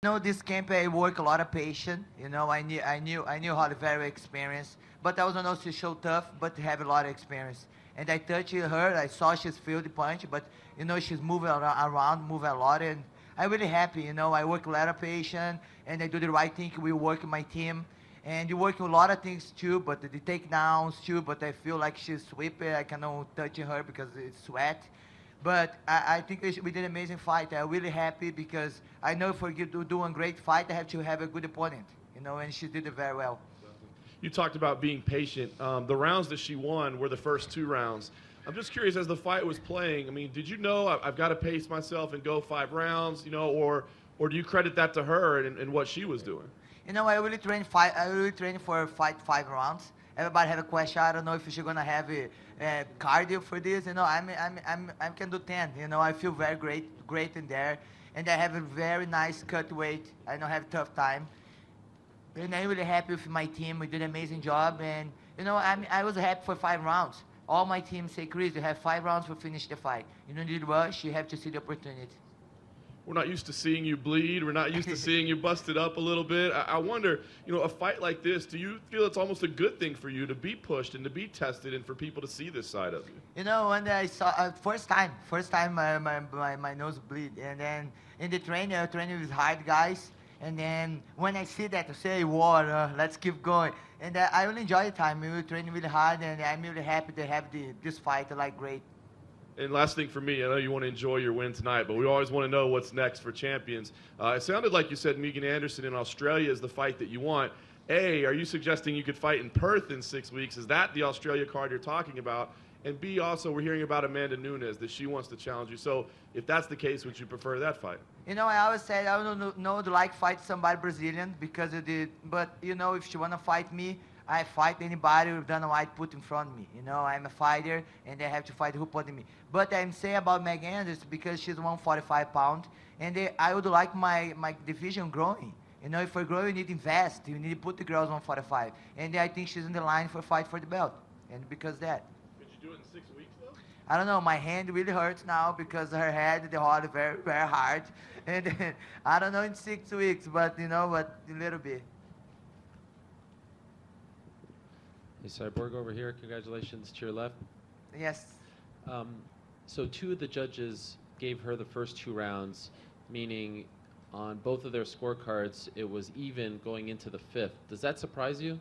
This camp I work a lot of patience. I knew how to very experienced, but I also know she show tough, but have a lot of experience. And I touched her. I saw she's feel the punch, but she's moving around, moving a lot, and I'm really happy. I work a lot of patience, and I do the right thing. We work in my team, and you work a lot of things too, but the takedowns too. But I feel like she's sweeping. I cannot touch her because it's sweat. But I think we did an amazing fight. I'm really happy because I know for you to do a great fight, I have to have a good opponent, and she did it very well. You talked about being patient. The rounds that she won were the first two rounds. I'm just curious, as the fight was playing, I mean, did you know I've got to pace myself and go 5 rounds, or do you credit that to her and what she was doing? I really train fight. I really train for fight 5 rounds. Everybody have a question. I don't know if she's gonna have a cardio for this. I can do 10. I feel very great in there, and I have a very nice cut weight. I don't have tough time, and I'm really happy with my team. We did an amazing job, and I was happy for 5 rounds. All my team say, Chris, you have 5 rounds to finish the fight. You don't need to rush. You have to see the opportunity. We're not used to seeing you bleed. We're not used to seeing you busted up a little bit. I wonder, a fight like this, do you feel it's almost a good thing for you to be pushed and to be tested and for people to see this side of you? When I saw first time my nose bleed, and then in the training, I training with hard guys, and then when I see that, I say, "Water, let's keep going." And I really enjoy the time. We were training really hard, and I'm really happy to have this fight. Like great. And last thing for me, I know you want to enjoy your win tonight, but we always want to know what's next for champions. It sounded like you said Megan Anderson in Australia is the fight that you want. A, are you suggesting you could fight in Perth in 6 weeks? Is that the Australia card you're talking about? And B, also, we're hearing about Amanda Nunes, that she wants to challenge you. So if that's the case, would you prefer that fight? I always said I don't know to like fight somebody Brazilian because of the, but if she want to fight me, I fight anybody with Dana White put in front of me. I'm a fighter, and I have to fight who put in me. But I'm saying about Meg Anderson because she's 145 pounds, and I would like my division growing. If we're growing, you need to invest. You need to put the girls 145. And I think she's in the line for fight for the belt. And because of that. Could you do it in 6 weeks, though? I don't know. My hand really hurts now because her head, the heart, very, very hard. And I don't know in 6 weeks, but but a little bit. Hey, Cyborg over here. Congratulations to your left. Yes. So two of the judges gave her the first 2 rounds, meaning on both of their scorecards it was even going into the 5th. Does that surprise you?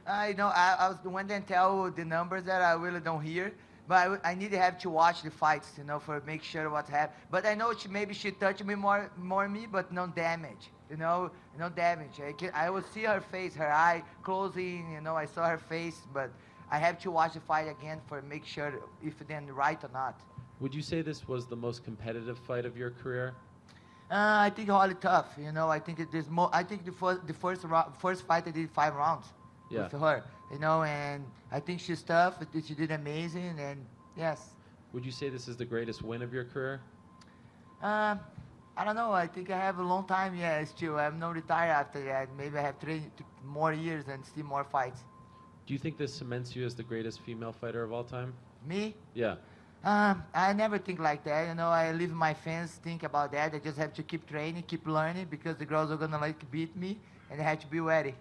I was when they tell the numbers that I really don't hear, but I need to have to watch the fights, for make sure what happened. But I know maybe she touched me more me, but no damage, no damage. I will see her face, her eye closing, I saw her face, but I have to watch the fight again for make sure if then right or not. Would you say this was the most competitive fight of your career? I think Holly tough, I think it is more. I think the first fight I did 5 rounds. Yeah. With her, and I think she's tough. She did amazing, and yes. Would you say this is the greatest win of your career? I don't know. I think I have a long time. Yeah, still. I'm not retired after that. Maybe I have 3 more years and still more fights. Do you think this cements you as the greatest female fighter of all time? Me? Yeah. I never think like that. I leave my fans think about that. I just have to keep training, keep learning, because the girls are gonna beat me, and I have to be ready.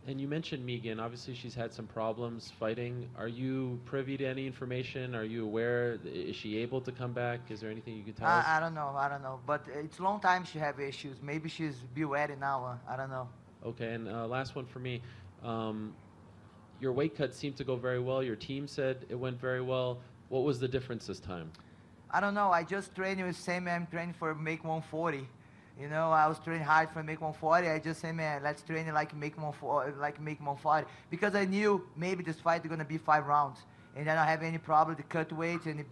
And you mentioned Megan. Obviously, she's had some problems fighting. Are you privy to any information? Are you aware? Is she able to come back? Is there anything you can tell us? I don't know. But it's a long time she have issues. Maybe she's be ready now. I don't know. Okay, and last one for me. Your weight cut seemed to go very well. Your team said it went very well. What was the difference this time? I don't know. I just trained with same I'm training for make 140. I was training hard for make 140. I just say, man, let's train it like make 140, because I knew maybe this fight is gonna be 5 rounds, and I don't have any problem to cut weight and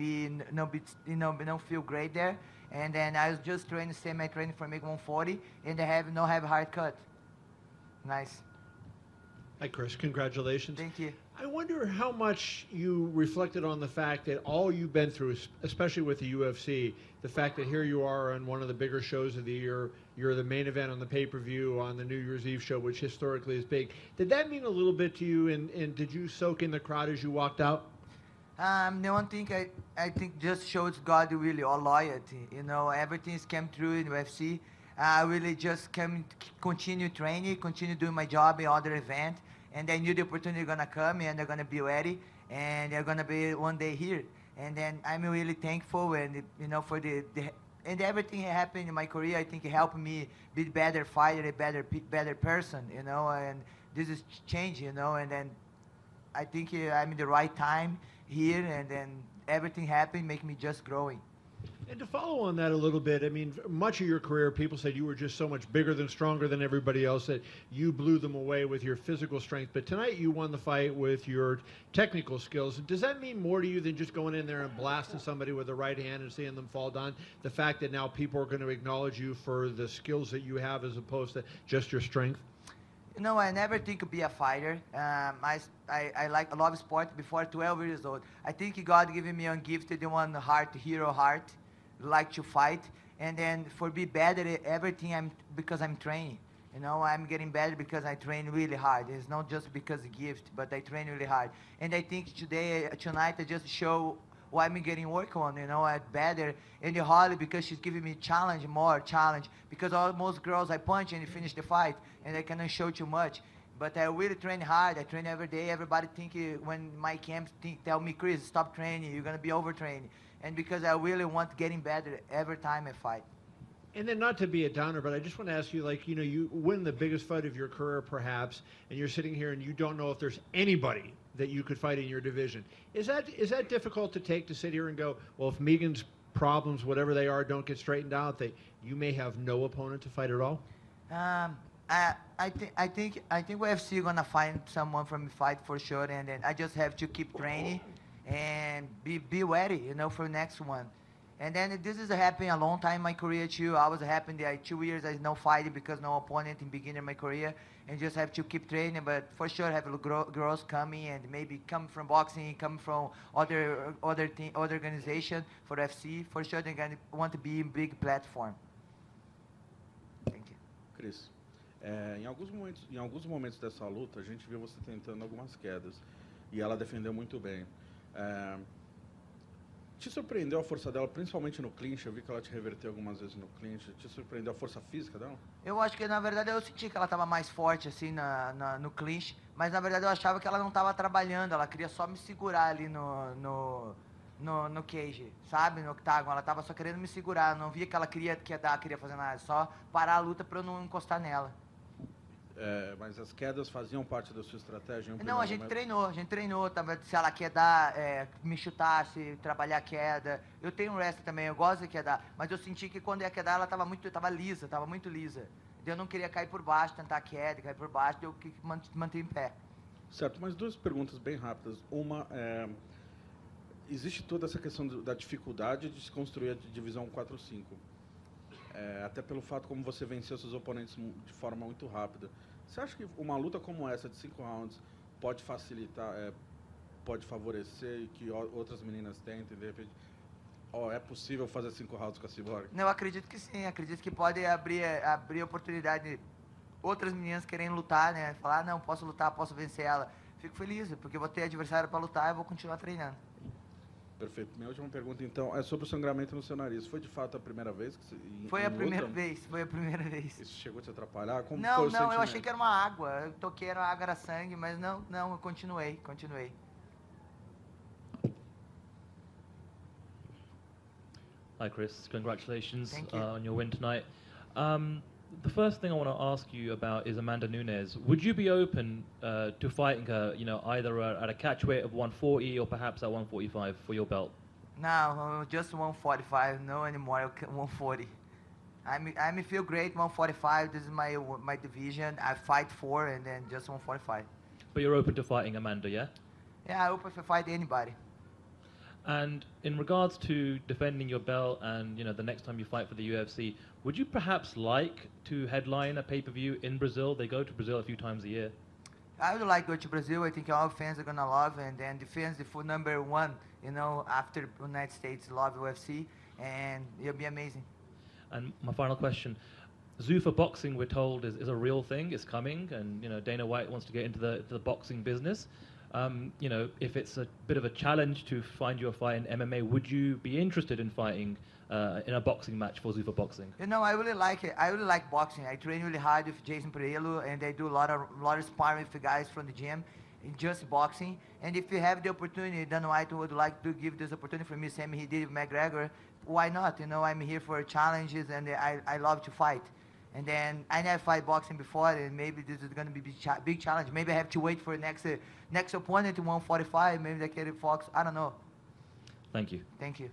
no feel great there. And then I was just training same I training for make 140, and I have hard cut. Nice. Hi, Chris. Congratulations. Thank you. I wonder how much you reflected on the fact that all you've been through, especially with the UFC, the fact that here you are on one of the bigger shows of the year, you're the main event on the pay-per-view on the New Year's Eve show, which historically is big. Did that mean a little bit to you, and did you soak in the crowd as you walked out? The one thing I think just shows God really, or loyalty. Everything's came through in UFC. I really just continue training, continue doing my job in other event, and I knew the opportunity gonna come, and they're gonna be ready, and they're gonna be one day here. And then I'm really thankful, and you know, for and everything that happened in my career, I think it helped me be a better fighter, a better person, you know. And this is change, you know. And then I think I'm in the right time here, and then everything happened, make me just growing. And to follow on that a little bit, I mean, much of your career, people said you were just so much bigger than stronger than everybody else that you blew them away with your physical strength. But tonight you won the fight with your technical skills. Does that mean more to you than just going in there and blasting somebody with the right hand and seeing them fall down? The fact that now people are going to acknowledge you for the skills that you have as opposed to just your strength? You know, I never think of be a fighter. I love sport before 12 years old. I think God giving me a gifted one heart, hero heart, like to fight. And then for be better, everything because I'm training. You know, I'm getting better because I train really hard. It's not just because of gift, but I train really hard. And I think tonight, I just show what I'm getting work on, you know, at better. And the Holly, because she's giving me more challenge. Because most girls I punch and finish the fight, and I cannot show too much. But I really train hard. I train every day. Everybody when my camps tell me, Cris, stop training. You're gonna be overtraining. And because I really want getting better every time I fight. And then, not to be a downer, but I just want to ask you, like, you know, you win the biggest fight of your career, perhaps, and you're sitting here and you don't know if there's anybody that you could fight in your division. Is that difficult to take, to sit here and go, well, if Megan's problems, whatever they are, don't get straightened out, that you may have no opponent to fight at all? I think UFC gonna find someone for me fight for sure, and then I just have to keep training and be ready, you know, for the next one. And then this is happening a long time in my career too. I was happy that 2 years I no fighting because no opponent in beginning of my career, and just have to keep training. But for sure have girls coming, and maybe come from boxing, come from other organization for UFC. For sure they're gonna want to be in big platform. Thank you. Cris, em alguns momentos dessa luta, a gente viu você tentando algumas quedas e ela defendeu muito bem. Te surpreendeu a força dela, principalmente no clinch? Eu vi que ela te reverteu algumas vezes no clinch. Te surpreendeu a força física dela? Eu acho que, na verdade, eu senti que ela estava mais forte, assim, no clinch. Mas, na verdade, eu achava que ela não estava trabalhando. Ela queria só me segurar ali no cage, sabe? No octágono. Ela estava só querendo me segurar. Eu não via que ela queria fazer nada. Só parar a luta para eu não encostar nela. Mas as quedas faziam parte da sua estratégia? Não, a gente treinou. Se ela quer me chutar, se trabalhar a queda. Eu tenho wrestling também, eu gosto de quedar. Mas eu senti que quando ia quedar, ela estava muito lisa. Eu não queria cair por baixo, tentar a queda, cair por baixo, eu que manter em pé. Certo, mas duas perguntas bem rápidas. Uma, existe toda essa questão da dificuldade de se construir a divisão 4-5. Até pelo fato como você venceu seus oponentes de forma muito rápida. Você acha que uma luta como essa de 5 rounds pode facilitar, pode favorecer e que outras meninas tentem, de repente, é possível fazer 5 rounds com a Cyborg? Não, eu acredito que sim, acredito que pode abrir oportunidade de outras meninas querendo lutar, né? Falar, não, posso lutar, posso vencer ela. Fico feliz, porque eu vou ter adversário para lutar e vou continuar treinando. Perfeito. Minha última pergunta, então, é sobre o sangramento no seu nariz. Foi de fato a primeira vez que você... Foi a primeira vez. Isso chegou a te atrapalhar? Como não, foi o não, sentimento? eu achei que era uma água. Eu toquei, era água, era sangue, mas não, eu continuei. Hi, Cris. Congratulations Thank you. On your win tonight. The first thing I want to ask you about is Amanda Nunes. Would you be open to fighting her, you know, either at a catch weight of 140 or perhaps at 145 for your belt? No, just 145, no anymore, 140. I feel great, 145, this is my division. I fight for, and then just 145. But you're open to fighting Amanda, yeah? Yeah, I'm open to fight anybody. And in regards to defending your belt and, you know, the next time you fight for the UFC, would you perhaps like to headline a pay-per-view in Brazil? They go to Brazil a few times a year. I would like to go to Brazil. I think all fans are going to love, and then the fans, for number one, you know, after the United States, love UFC, and it'll be amazing. And my final question, Zuffa boxing, we're told, is a real thing, it's coming, and, you know, Dana White wants to get into the boxing business. You know, if it's a bit of a challenge to find you a fight in MMA, would you be interested in fighting in a boxing match for Zuffa Boxing? You know, I really like it. I really like boxing. I train really hard with Jason Pereiro, and I do a lot of sparring with guys from the gym in just boxing. And if you have the opportunity, Dan White would like to give this opportunity for me, same he did with McGregor. Why not? You know, I'm here for challenges, and I love to fight. And then I never fight boxing before, and maybe this is going to be big challenge. Maybe I have to wait for next opponent to 145. Maybe they get Fox. I don't know. Thank you. Thank you.